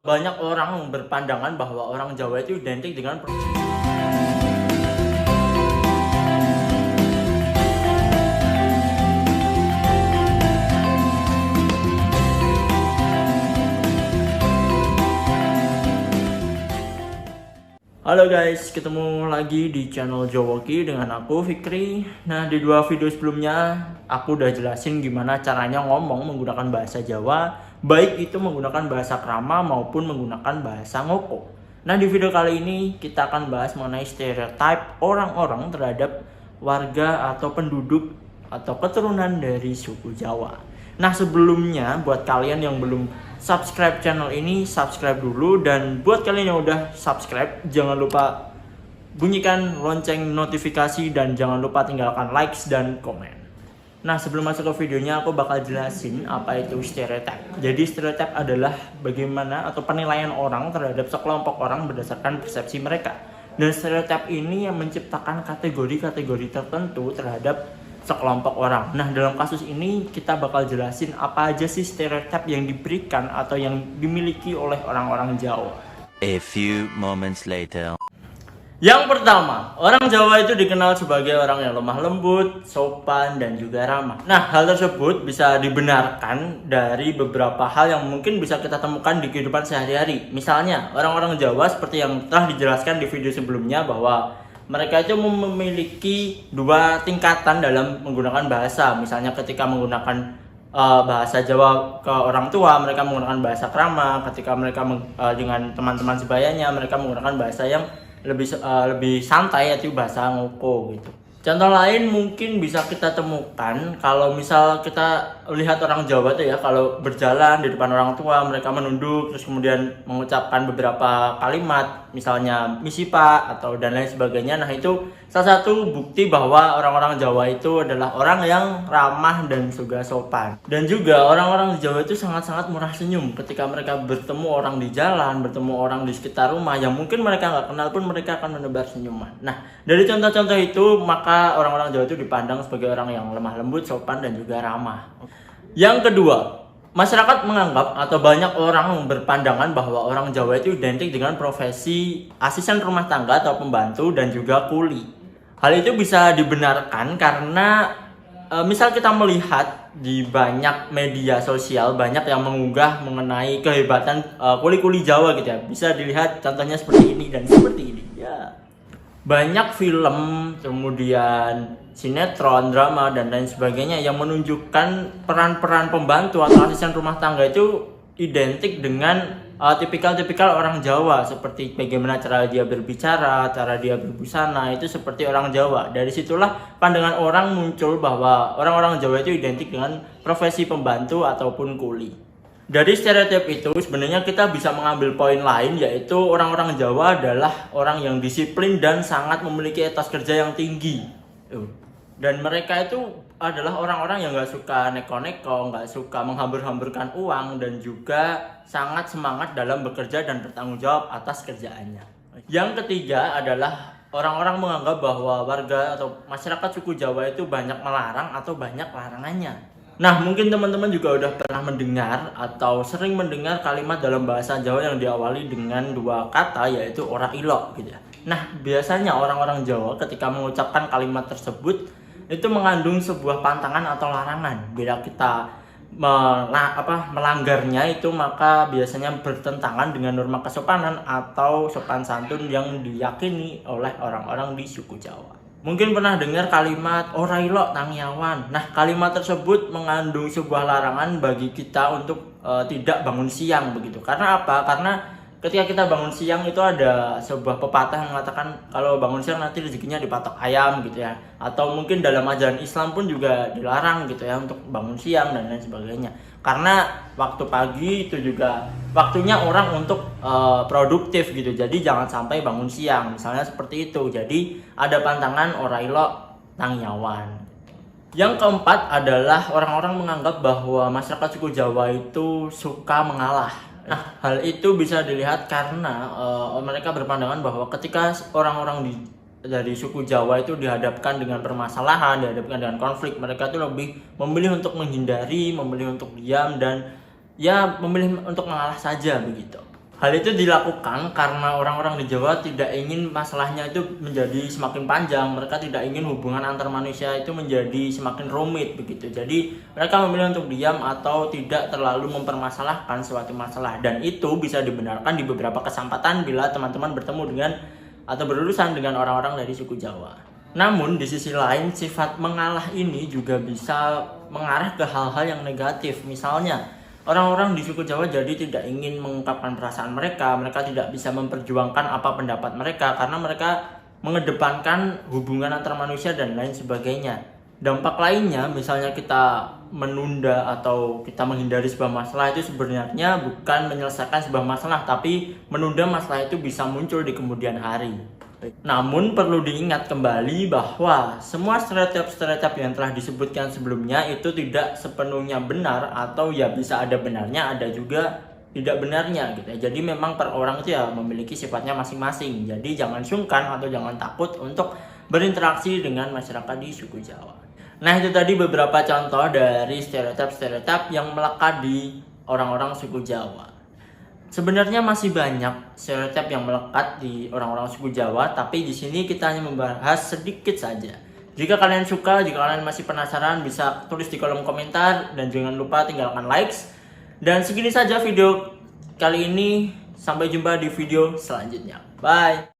Banyak orang berpandangan bahwa orang Jawa itu identik dengan Halo guys, ketemu lagi di channel Jowoki dengan aku Fikri. Nah, di dua video sebelumnya aku udah jelasin gimana caranya ngomong menggunakan bahasa Jawa, baik itu menggunakan bahasa krama maupun menggunakan bahasa ngoko. Nah, di video kali ini kita akan bahas mengenai stereotip orang-orang terhadap warga atau penduduk atau keturunan dari suku Jawa. Nah, sebelumnya buat kalian yang belum subscribe channel ini, subscribe dulu, dan buat kalian yang udah subscribe jangan lupa bunyikan lonceng notifikasi dan jangan lupa tinggalkan likes dan komen. Nah, sebelum masuk ke videonya aku bakal jelasin apa itu stereotip. Jadi stereotip adalah bagaimana atau penilaian orang terhadap sekelompok orang berdasarkan persepsi mereka. Dan stereotip ini yang menciptakan kategori-kategori tertentu terhadap sekelompok orang. Nah, dalam kasus ini kita bakal jelasin apa aja sih stereotip yang diberikan atau yang dimiliki oleh orang-orang Jawa. A few moments later. Yang pertama, orang Jawa itu dikenal sebagai orang yang lemah lembut, sopan, dan juga ramah. Nah, hal tersebut bisa dibenarkan dari beberapa hal yang mungkin bisa kita temukan di kehidupan sehari-hari. Misalnya, orang-orang Jawa seperti yang telah dijelaskan di video sebelumnya bahwa mereka itu memiliki dua tingkatan dalam menggunakan bahasa. Misalnya ketika menggunakan bahasa Jawa ke orang tua, mereka menggunakan bahasa krama. Ketika mereka dengan teman-teman sebayanya, mereka menggunakan bahasa yang lebih santai, yaitu bahasa ngoko gitu. Contoh lain mungkin bisa kita temukan kalau misal kita lihat orang Jawa tuh ya, kalau berjalan di depan orang tua mereka menunduk terus kemudian mengucapkan beberapa kalimat, misalnya misi pak atau dan lain sebagainya. Nah, itu salah satu bukti bahwa orang-orang Jawa itu adalah orang yang ramah dan juga sopan. Dan juga orang-orang di Jawa itu sangat-sangat murah senyum ketika mereka bertemu orang di jalan, bertemu orang di sekitar rumah yang mungkin mereka nggak kenal pun mereka akan menebar senyuman. Nah, dari contoh-contoh itu maka orang-orang Jawa itu dipandang sebagai orang yang lemah lembut, sopan, dan juga ramah. Yang kedua, masyarakat menganggap atau banyak orang berpandangan bahwa orang Jawa itu identik dengan profesi asisten rumah tangga atau pembantu dan juga kuli. Hal itu bisa dibenarkan karena misal kita melihat di banyak media sosial banyak yang mengunggah mengenai kehebatan kuli-kuli Jawa gitu ya. Bisa dilihat contohnya seperti ini dan seperti ini. Ya. Banyak film, kemudian sinetron, drama, dan lain sebagainya yang menunjukkan peran-peran pembantu atau asisten rumah tangga itu identik dengan tipikal-tipikal orang Jawa, seperti bagaimana cara dia berbicara, cara dia berbusana, itu seperti orang Jawa. Dari situlah pandangan orang muncul bahwa orang-orang Jawa itu identik dengan profesi pembantu ataupun kuli. Dari stereotip itu sebenarnya kita bisa mengambil poin lain, yaitu orang-orang Jawa adalah orang yang disiplin dan sangat memiliki etos kerja yang tinggi. Dan mereka itu adalah orang-orang yang gak suka neko-neko, gak suka menghambur-hamburkan uang, dan juga sangat semangat dalam bekerja dan bertanggung jawab atas kerjaannya. Yang ketiga adalah orang-orang menganggap bahwa warga atau masyarakat suku Jawa itu banyak melarang atau banyak larangannya. Nah, mungkin teman-teman juga udah pernah mendengar atau sering mendengar kalimat dalam bahasa Jawa yang diawali dengan dua kata, yaitu ora ilok gitu ya. Nah, biasanya orang-orang Jawa ketika mengucapkan kalimat tersebut itu mengandung sebuah pantangan atau larangan. Bila kita melanggarnya itu maka biasanya bertentangan dengan norma kesopanan atau sopan santun yang diyakini oleh orang-orang di suku Jawa. Mungkin pernah dengar kalimat ora ilok tangyawan. Nah, kalimat tersebut mengandung sebuah larangan bagi kita untuk tidak bangun siang begitu. Karena apa? Karena ketika kita bangun siang itu ada sebuah pepatah yang mengatakan kalau bangun siang nanti rezekinya dipatok ayam gitu ya. Atau mungkin dalam ajaran Islam pun juga dilarang gitu ya untuk bangun siang dan lain sebagainya. Karena waktu pagi itu juga waktunya orang untuk produktif gitu. Jadi jangan sampai bangun siang. Misalnya seperti itu. Jadi ada pantangan ora ilok tangyawan. Yang keempat adalah orang-orang menganggap bahwa masyarakat suku Jawa itu suka mengalah. Nah, hal itu bisa dilihat karena mereka berpandangan bahwa ketika orang-orang dari suku Jawa itu dihadapkan dengan permasalahan, dihadapkan dengan konflik, mereka itu lebih memilih untuk menghindari, memilih untuk diam, dan ya memilih untuk mengalah saja begitu. Hal itu dilakukan karena orang-orang di Jawa tidak ingin masalahnya itu menjadi semakin panjang. Mereka tidak ingin hubungan antar manusia itu menjadi semakin rumit begitu. Jadi mereka memilih untuk diam atau tidak terlalu mempermasalahkan suatu masalah. Dan itu bisa dibenarkan di beberapa kesempatan bila teman-teman bertemu dengan atau berurusan dengan orang-orang dari suku Jawa. Namun di sisi lain sifat mengalah ini juga bisa mengarah ke hal-hal yang negatif. Misalnya orang-orang di suku Jawa jadi tidak ingin mengungkapkan perasaan mereka, mereka tidak bisa memperjuangkan apa pendapat mereka karena mereka mengedepankan hubungan antar manusia dan lain sebagainya. Dampak lainnya, misalnya kita menunda atau kita menghindari sebuah masalah itu sebenarnya bukan menyelesaikan sebuah masalah, tapi menunda masalah itu bisa muncul di kemudian hari. Namun perlu diingat kembali bahwa semua stereotip yang telah disebutkan sebelumnya itu tidak sepenuhnya benar, atau ya bisa ada benarnya, ada juga tidak benarnya gitu ya. Jadi memang per orang itu ya memiliki sifatnya masing-masing. Jadi jangan sungkan atau jangan takut untuk berinteraksi dengan masyarakat di suku Jawa. Nah, itu tadi beberapa contoh dari stereotip yang melekat di orang-orang suku Jawa. Sebenarnya masih banyak stereotip yang melekat di orang-orang suku Jawa, tapi di sini kita hanya membahas sedikit saja. Jika kalian suka, jika kalian masih penasaran, bisa tulis di kolom komentar dan jangan lupa tinggalkan likes. Dan segini saja video kali ini, sampai jumpa di video selanjutnya. Bye.